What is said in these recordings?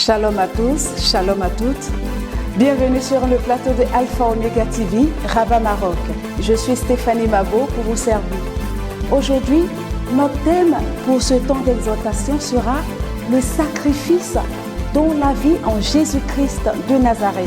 Shalom à tous, shalom à toutes. Bienvenue sur le plateau de Alpha Omega TV, Rabat Maroc. Je suis Stéphanie Mabo pour vous servir. Aujourd'hui, notre thème pour ce temps d'exhortation sera le sacrifice dans la vie en Jésus-Christ de Nazareth.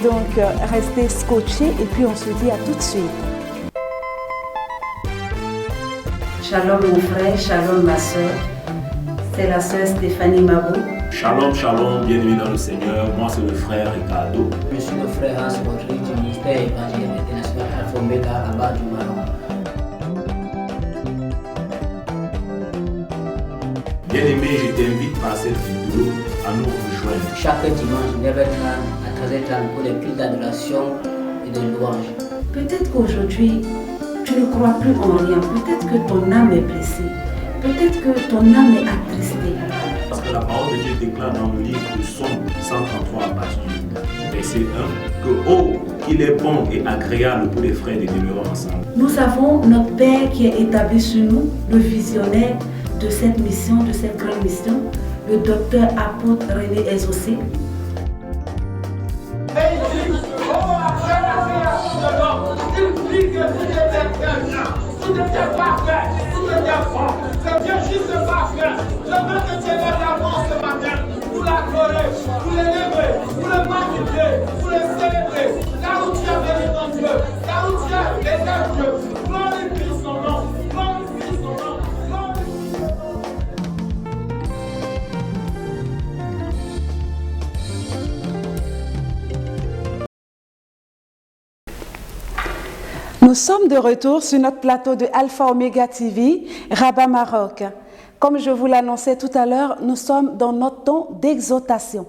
Donc, restez scotchés et puis on se dit à tout de suite. Shalom mon frère, shalom ma soeur. C'est la sœur Stéphanie Mabo. Shalom, shalom, bienvenue dans le Seigneur. Moi, c'est le frère Ricardo. Je suis le frère Hans Rodrigue du ministère évangélique international Alpha Omega Rabat du Maroc. Bien-aimé, je t'invite par cette vidéo à nous rejoindre. Chaque dimanche, 9h30 à 13h30 pour les cultes d'adoration et de louange. Peut-être qu'aujourd'hui, tu ne crois plus en rien. Peut-être que ton âme est blessée. Peut-être que ton âme est attristée. Parce que la parole de Dieu déclare dans le livre de Somme 133 à partir du verset 1 que oh, qu'il est bon et agréable pour les frères de demeurer ensemble. Nous avons notre Père qui est établi sur nous, le visionnaire de cette mission, de cette grande mission, le docteur apôtre René Exaucé. Tout était parfait, tout était bon. C'est bien juste parfait. Je veux que tu élèves la main ce matin. Pour l'adorer, pour l'élever, pour le magnifier, pour le célébrer. Là où tu es béni ton Dieu, là où tu es béni Dieu. Glorifie son nom, glorifie son nom, glorifie son nom. Nous sommes de retour sur notre plateau de Alpha Omega TV, Rabat Maroc. Comme je vous l'annonçais tout à l'heure, nous sommes dans notre temps d'exhortation.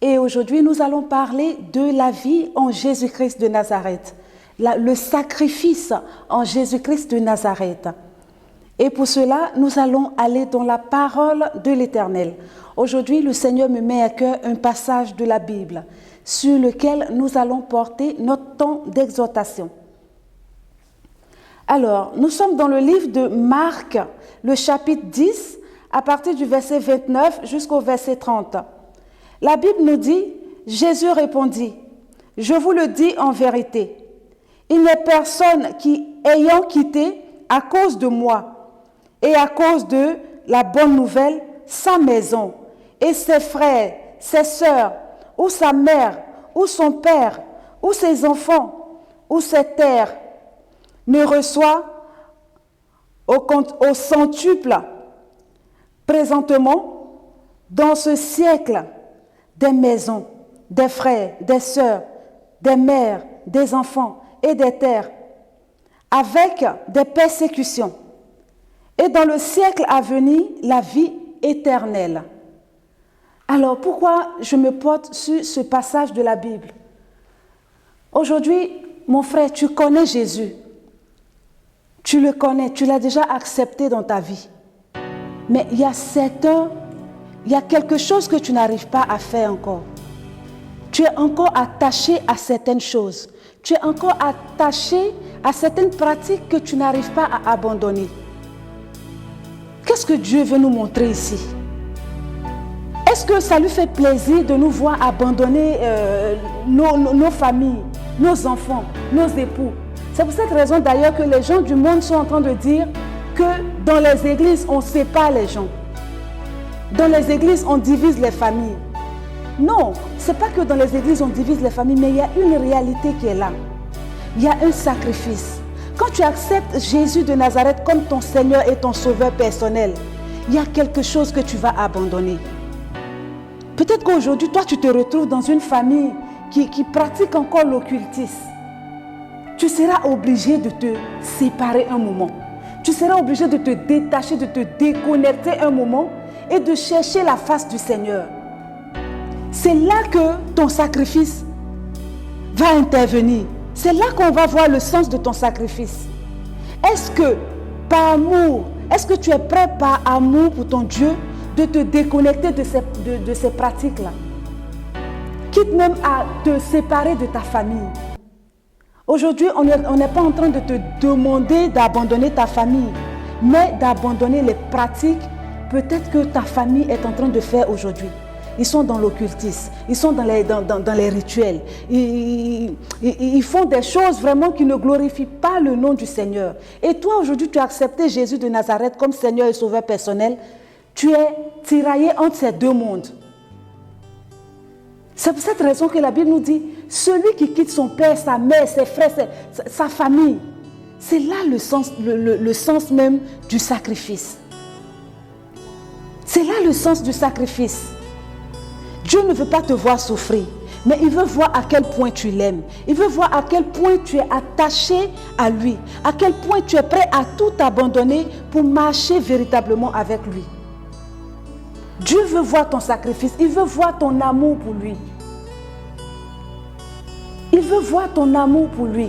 Et aujourd'hui, nous allons parler de la vie en Jésus-Christ de Nazareth, le sacrifice en Jésus-Christ de Nazareth. Et pour cela, nous allons aller dans la parole de l'Éternel. Aujourd'hui, le Seigneur me met à cœur un passage de la Bible sur lequel nous allons porter notre temps d'exhortation. Alors, nous sommes dans le livre de Marc, le chapitre 10, à partir du verset 29 jusqu'au verset 30. La Bible nous dit, Jésus répondit, « Je vous le dis en vérité, il n'est personne qui, ayant quitté à cause de moi et à cause de la bonne nouvelle, sa maison et ses frères, ses sœurs, ou sa mère, ou son père, ou ses enfants, ou ses terres, ne reçoit au centuple présentement dans ce siècle des maisons, des frères, des sœurs, des mères, des enfants et des terres, avec des persécutions, et dans le siècle à venir, la vie éternelle. Alors, pourquoi je me porte sur ce passage de la Bible? Aujourd'hui, mon frère, tu connais Jésus. Tu le connais, tu l'as déjà accepté dans ta vie. Mais il y a quelque chose que tu n'arrives pas à faire encore. Tu es encore attaché à certaines choses. Tu es encore attaché à certaines pratiques que tu n'arrives pas à abandonner. Qu'est-ce que Dieu veut nous montrer ici? Est-ce que ça lui fait plaisir de nous voir abandonner nos familles, nos enfants, nos époux? C'est pour cette raison d'ailleurs que les gens du monde sont en train de dire que dans les églises, on sépare les gens. Dans les églises, on divise les familles. Non, ce n'est pas que dans les églises, on divise les familles, mais il y a une réalité qui est là. Il y a un sacrifice. Quand tu acceptes Jésus de Nazareth comme ton Seigneur et ton Sauveur personnel, il y a quelque chose que tu vas abandonner. Peut-être qu'aujourd'hui, toi, tu te retrouves dans une famille qui pratique encore l'occultisme. Tu seras obligé de te séparer un moment. Tu seras obligé de te détacher, de te déconnecter un moment et de chercher la face du Seigneur. C'est là que ton sacrifice va intervenir. C'est là qu'on va voir le sens de ton sacrifice. Est-ce que par amour, est-ce que tu es prêt par amour pour ton Dieu de te déconnecter de ces pratiques-là? Quitte même à te séparer de ta famille. Aujourd'hui, on n'est pas en train de te demander d'abandonner ta famille, mais d'abandonner les pratiques peut-être que ta famille est en train de faire aujourd'hui. ils sont dans l'occultisme, ils sont dans les rituels. Ils font des choses vraiment qui ne glorifient pas le nom du Seigneur. Et toi, aujourd'hui, tu as accepté Jésus de Nazareth comme Seigneur et Sauveur personnel. Tu es tiraillé entre ces deux mondes. C'est pour cette raison que la Bible nous dit, celui qui quitte son père, sa mère, ses frères, sa famille, c'est là le sens même du sacrifice. C'est là le sens du sacrifice. Dieu ne veut pas te voir souffrir, mais il veut voir à quel point tu l'aimes. Il veut voir à quel point tu es attaché à lui, à quel point tu es prêt à tout abandonner pour marcher véritablement avec lui. Dieu veut voir ton sacrifice, il veut voir ton amour pour lui. Il veut voir ton amour pour lui.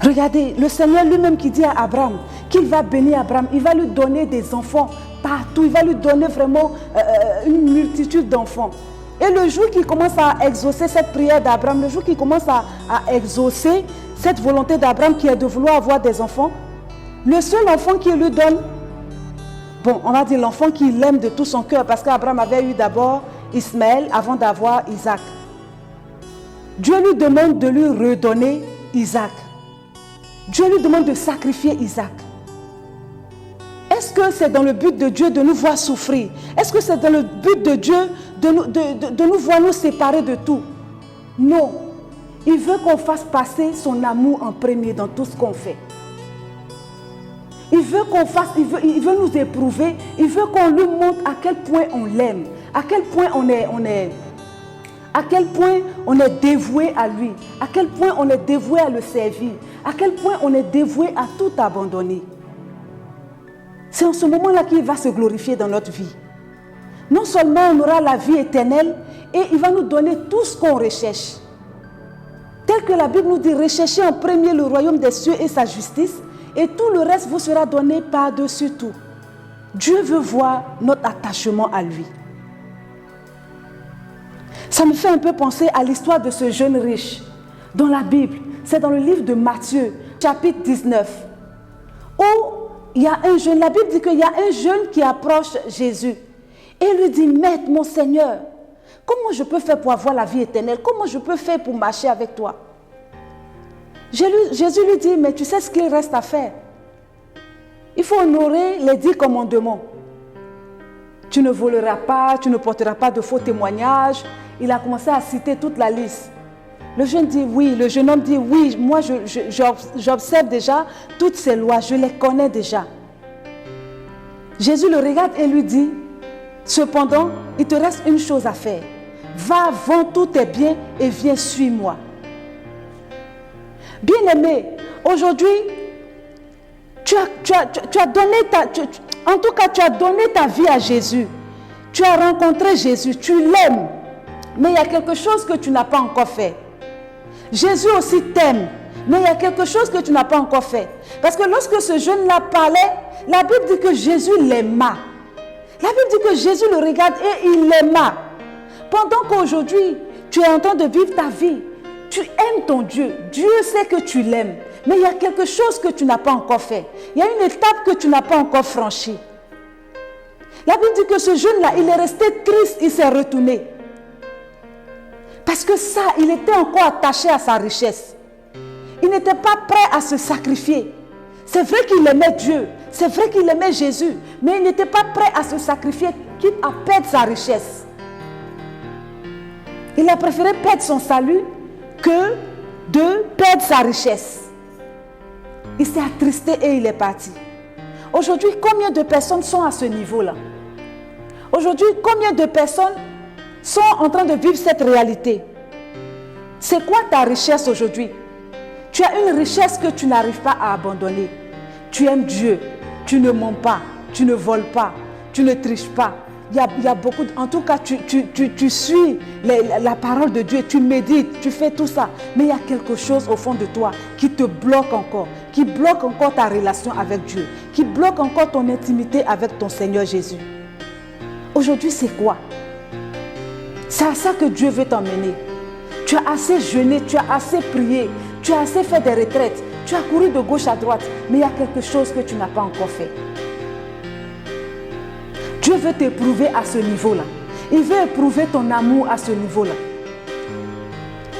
Regardez, le Seigneur lui-même qui dit à Abraham qu'il va bénir Abraham, il va lui donner des enfants partout, il va lui donner vraiment une multitude d'enfants. Et le jour qu'il commence à exaucer cette prière d'Abraham, le jour qu'il commence à exaucer cette volonté d'Abraham qui est de vouloir avoir des enfants, le seul enfant qu'il lui donne, bon, on va dire l'enfant qu'il aime de tout son cœur, parce qu'Abraham avait eu d'abord Ismaël avant d'avoir Isaac. Dieu lui demande de lui redonner Isaac. Dieu lui demande de sacrifier Isaac. Est-ce que c'est dans le but de Dieu de nous voir souffrir? Est-ce que c'est dans le but de Dieu de nous voir nous séparer de tout? Non. Il veut qu'on fasse passer son amour en premier dans tout ce qu'on fait. Il veut qu'on fasse, il veut nous éprouver, il veut qu'on lui montre à quel point on l'aime, à quel point à quel point on est dévoué à lui, à quel point on est dévoué à le servir, à quel point on est dévoué à tout abandonner. C'est en ce moment-là qu'il va se glorifier dans notre vie. Non seulement on aura la vie éternelle, et il va nous donner tout ce qu'on recherche. Tel que la Bible nous dit, recherchez en premier le royaume des cieux et sa justice, et tout le reste vous sera donné par-dessus tout. Dieu veut voir notre attachement à lui. Ça me fait un peu penser à l'histoire de ce jeune riche dans la Bible. C'est dans le livre de Matthieu, chapitre 19. Où il y a un jeune, la Bible dit qu'il y a un jeune qui approche Jésus. Et lui dit, Maître, mon Seigneur, comment je peux faire pour avoir la vie éternelle? Comment je peux faire pour marcher avec toi? Jésus lui dit, mais tu sais ce qu'il reste à faire. Il faut honorer les 10 commandements. Tu ne voleras pas, tu ne porteras pas de faux témoignages. Il a commencé à citer toute la liste. Le jeune homme dit oui, moi j'observe déjà toutes ces lois, je les connais déjà. Jésus le regarde et lui dit, cependant, il te reste une chose à faire. Va, vends tous tes biens et viens, suis-moi. Bien-aimé, aujourd'hui, tu as donné tu as donné ta vie à Jésus. Tu as rencontré Jésus, tu l'aimes. Mais il y a quelque chose que tu n'as pas encore fait. Jésus aussi t'aime, mais il y a quelque chose que tu n'as pas encore fait. Parce que lorsque ce jeune-là parlait, la Bible dit que Jésus l'aima. La Bible dit que Jésus le regarde et il l'aima. Pendant qu'aujourd'hui, tu es en train de vivre ta vie, tu aimes ton Dieu. Dieu sait que tu l'aimes. Mais il y a quelque chose que tu n'as pas encore fait. Il y a une étape que tu n'as pas encore franchie. La Bible dit que ce jeune-là, il est resté triste, il s'est retourné. Parce que ça, il était encore attaché à sa richesse. Il n'était pas prêt à se sacrifier. C'est vrai qu'il aimait Dieu, c'est vrai qu'il aimait Jésus, mais il n'était pas prêt à se sacrifier, quitte à perdre sa richesse. Il a préféré perdre son salut que de perdre sa richesse. Il s'est attristé et il est parti. Aujourd'hui, combien de personnes sont à ce niveau-là? Aujourd'hui, combien de personnes sont en train de vivre cette réalité? C'est quoi ta richesse aujourd'hui? Tu as une richesse que tu n'arrives pas à abandonner. Tu aimes Dieu, tu ne mens pas, tu ne voles pas, tu ne triches pas. Il y a beaucoup, en tout cas, tu suis la parole de Dieu, tu médites, tu fais tout ça. Mais il y a quelque chose au fond de toi qui te bloque encore, qui bloque encore ta relation avec Dieu, qui bloque encore ton intimité avec ton Seigneur Jésus. Aujourd'hui, c'est quoi? C'est à ça que Dieu veut t'emmener. Tu as assez jeûné, tu as assez prié, tu as assez fait des retraites, tu as couru de gauche à droite, mais il y a quelque chose que tu n'as pas encore fait. Dieu Dieu veut t'éprouver à ce niveau-là. Il veut éprouver ton amour à ce niveau-là.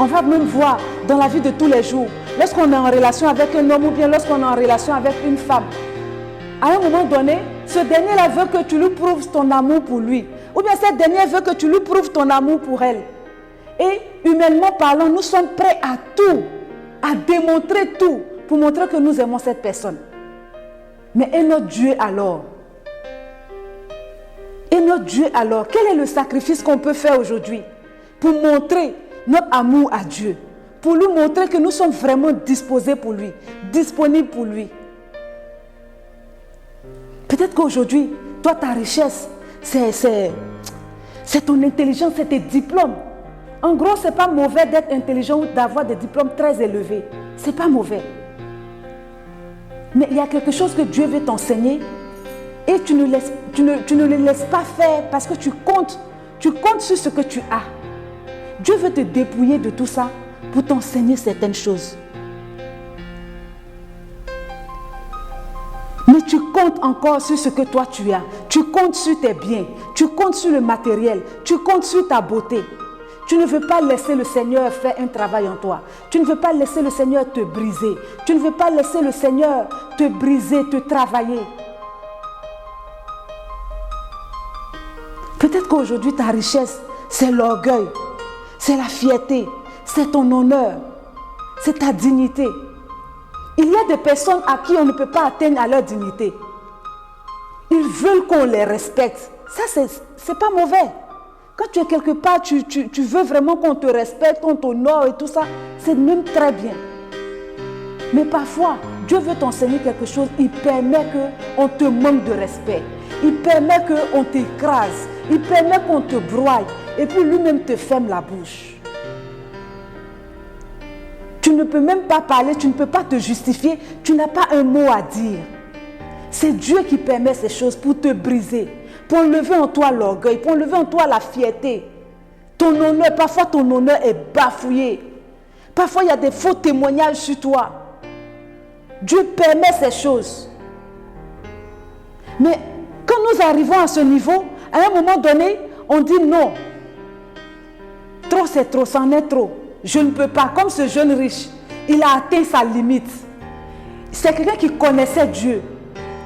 On va même voir dans la vie de tous les jours, lorsqu'on est en relation avec un homme ou bien lorsqu'on est en relation avec une femme, à un moment donné, ce dernier-là veut que tu lui prouves ton amour pour lui. Ou bien cette dernière veut que tu lui prouves ton amour pour elle. Et humainement parlant, nous sommes prêts à tout, à démontrer tout, pour montrer que nous aimons cette personne. Mais et notre Dieu alors? Et notre Dieu alors? Quel est le sacrifice qu'on peut faire aujourd'hui pour montrer notre amour à Dieu? Pour lui montrer que nous sommes vraiment disposés pour lui, disponibles pour lui. Peut-être qu'aujourd'hui, toi, ta richesse, c'est ton intelligence, c'est tes diplômes. En gros, ce n'est pas mauvais d'être intelligent ou d'avoir des diplômes très élevés. Ce n'est pas mauvais. Mais il y a quelque chose que Dieu veut t'enseigner et tu ne le laisses pas faire parce que tu comptes sur ce que tu as. Dieu veut te dépouiller de tout ça pour t'enseigner certaines choses. Mais tu comptes encore sur ce que toi tu as. Tu comptes sur tes biens. Tu comptes sur le matériel. Tu comptes sur ta beauté. Tu ne veux pas laisser le Seigneur faire un travail en toi. Tu ne veux pas laisser le Seigneur te briser. Tu ne veux pas laisser le Seigneur te briser, te travailler. Peut-être qu'aujourd'hui ta richesse, c'est l'orgueil, c'est la fierté, c'est ton honneur, c'est ta dignité. Il y a des personnes à qui on ne peut pas atteindre à leur dignité. Ils veulent qu'on les respecte. Ça, c'est pas mauvais. Quand tu es quelque part, tu veux vraiment qu'on te respecte, qu'on t'honore et tout ça, c'est même très bien. Mais parfois, Dieu veut t'enseigner quelque chose, il permet qu'on te manque de respect. Il permet qu'on t'écrase. Il permet qu'on te broie. Et puis lui-même te ferme la bouche. Tu ne peux même pas parler, tu ne peux pas te justifier, tu n'as pas un mot à dire. C'est Dieu qui permet ces choses pour te briser, pour enlever en toi l'orgueil, pour enlever en toi la fierté. Ton honneur, parfois ton honneur est bafouillé. Parfois il y a des faux témoignages sur toi. Dieu permet ces choses. Mais quand nous arrivons à ce niveau, à un moment donné, on dit non. Trop c'est trop, c'en est trop. Je ne peux pas. Comme ce jeune riche, il a atteint sa limite. C'est quelqu'un qui connaissait Dieu.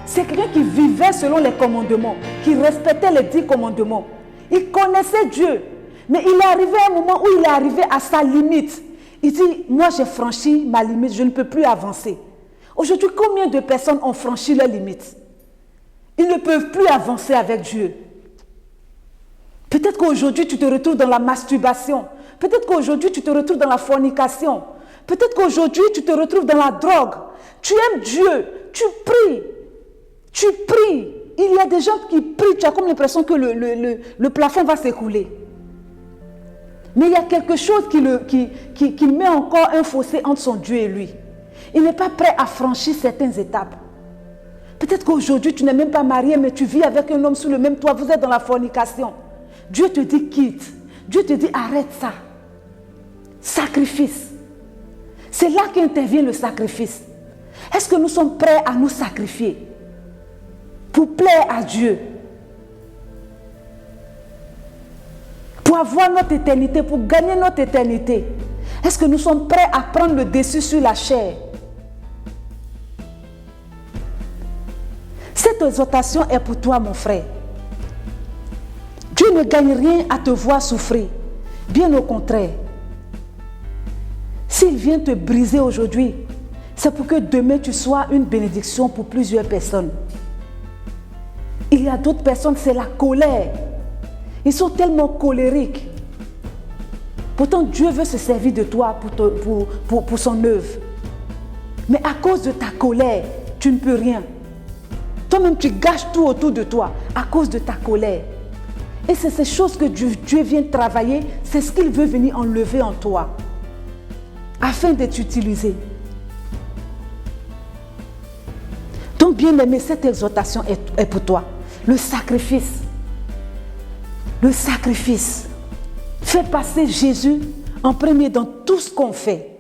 C'est quelqu'un qui vivait selon les commandements, qui respectait les 10 commandements. Il connaissait Dieu. Mais il est arrivé à un moment où il est arrivé à sa limite. Il dit, moi j'ai franchi ma limite, je ne peux plus avancer. Aujourd'hui, combien de personnes ont franchi leur limite? Ils ne peuvent plus avancer avec Dieu. Peut-être qu'aujourd'hui, tu te retrouves dans la masturbation. Peut-être qu'aujourd'hui, tu te retrouves dans la fornication. Peut-être qu'aujourd'hui, tu te retrouves dans la drogue. Tu aimes Dieu. Tu pries. Tu pries. Il y a des gens qui prient. Tu as comme l'impression que le plafond va s'écouler. Mais il y a quelque chose qui met encore un fossé entre son Dieu et lui. Il n'est pas prêt à franchir certaines étapes. Peut-être qu'aujourd'hui, tu n'es même pas marié, mais tu vis avec un homme sous le même toit. Vous êtes dans la fornication. Dieu te dit quitte. Dieu te dit arrête ça. Sacrifice. C'est là qu'intervient le sacrifice. Est-ce que nous sommes prêts à nous sacrifier pour plaire à Dieu? Pour avoir notre éternité, pour gagner notre éternité. Est-ce que nous sommes prêts à prendre le dessus sur la chair? Cette exhortation est pour toi, mon frère. Dieu ne gagne rien à te voir souffrir. Bien au contraire. S'il vient te briser aujourd'hui, c'est pour que demain tu sois une bénédiction pour plusieurs personnes. Il y a d'autres personnes, c'est la colère. Ils sont tellement colériques. Pourtant, Dieu veut se servir de toi pour son œuvre. Mais à cause de ta colère, tu ne peux rien. Toi-même, tu gâches tout autour de toi à cause de ta colère. Et c'est ces choses que Dieu vient travailler, c'est ce qu'il veut venir enlever en toi, afin de t'utiliser. Donc, bien-aimé, cette exhortation est pour toi. Le sacrifice. Le sacrifice. Fais passer Jésus en premier dans tout ce qu'on fait.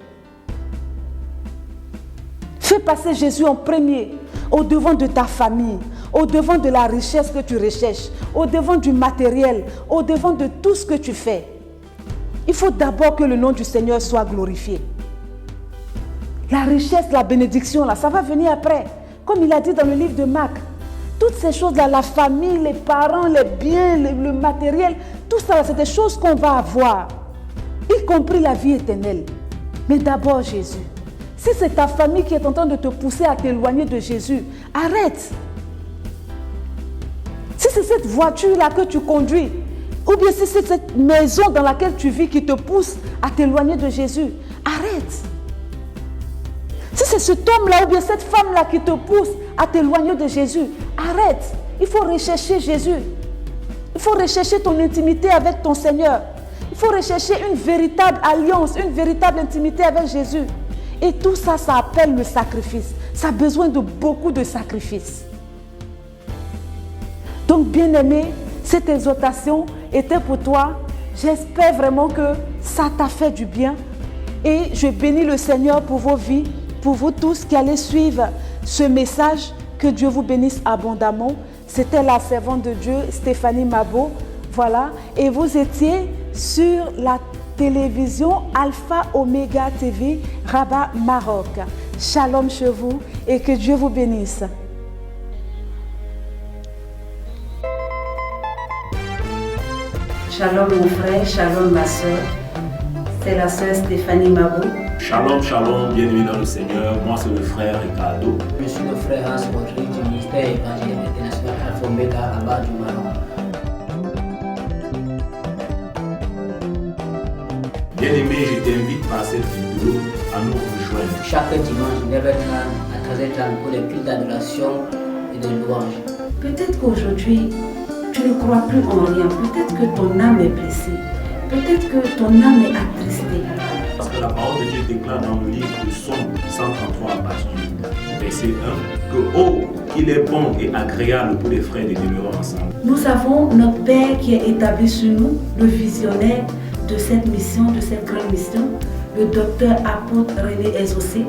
Fais passer Jésus en premier au devant de ta famille, au-devant de la richesse que tu recherches, au-devant du matériel, au-devant de tout ce que tu fais. Il faut d'abord que le nom du Seigneur soit glorifié. La richesse, la bénédiction, là, ça va venir après. Comme il a dit dans le livre de Marc, toutes ces choses-là, la famille, les parents, les biens, le matériel, tout ça, c'est des choses qu'on va avoir, y compris la vie éternelle. Mais d'abord Jésus. Si c'est ta famille qui est en train de te pousser à t'éloigner de Jésus, arrête. Si c'est cette voiture-là que tu conduis, ou bien si c'est cette maison dans laquelle tu vis qui te pousse à t'éloigner de Jésus, arrête. Si c'est cet homme-là ou bien cette femme-là qui te pousse à t'éloigner de Jésus, arrête. Il faut rechercher Jésus. Il faut rechercher ton intimité avec ton Seigneur. Il faut rechercher une véritable alliance, une véritable intimité avec Jésus. Et tout ça, ça appelle le sacrifice. Ça a besoin de beaucoup de sacrifices. Donc, bien-aimé, cette exhortation était pour toi. J'espère vraiment que ça t'a fait du bien. Et je bénis le Seigneur pour vos vies, pour vous tous qui allez suivre ce message. Que Dieu vous bénisse abondamment. C'était la servante de Dieu, Stéphanie Mabo. Voilà. Et vous étiez sur la télévision Alpha Omega TV, Rabat, Maroc. Shalom chez vous et que Dieu vous bénisse. Shalom mon frère, shalom ma soeur. C'est la soeur Stéphanie Mabo. Shalom, shalom, bienvenue dans le Seigneur. Moi, c'est le frère Ricardo. Je suis le frère Hans Rodrigue du ministère évangélique international Alpha Omega Rabat du Maroc. Bien-aimé, je t'invite par cette vidéo à nous rejoindre. Chaque dimanche, 9h30 à 13h30 pour les cultes d'adoration et de louange. Peut-être qu'aujourd'hui, tu ne crois plus en rien. Peut-être que ton âme est blessée. Peut-être que ton âme est attristée. Parce que la parole de Dieu déclare dans le livre de Somme 133 à partir du verset 1 que oh, qu'il est bon et agréable pour les frères de demeurer ensemble. Nous avons notre Père qui est établi sur nous, le visionnaire de cette mission, de cette grande mission, le docteur apôtre René Exaucé. Et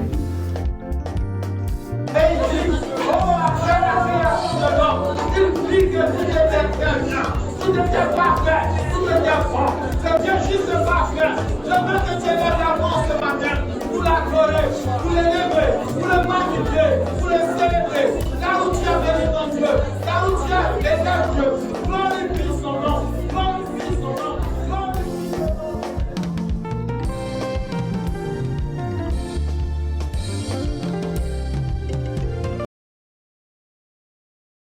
il dit, oh, après la création de l'homme, il dit que tout était très bien, tout était parfait, tout était bon. C'est bien juste parfait. Je veux que tu aies l'amour ce matin, pour l'adorer, pour l'élever, pour le magnifier, pour le célébrer. Là où tu as béni ton Dieu, là où tu as béni Dieu,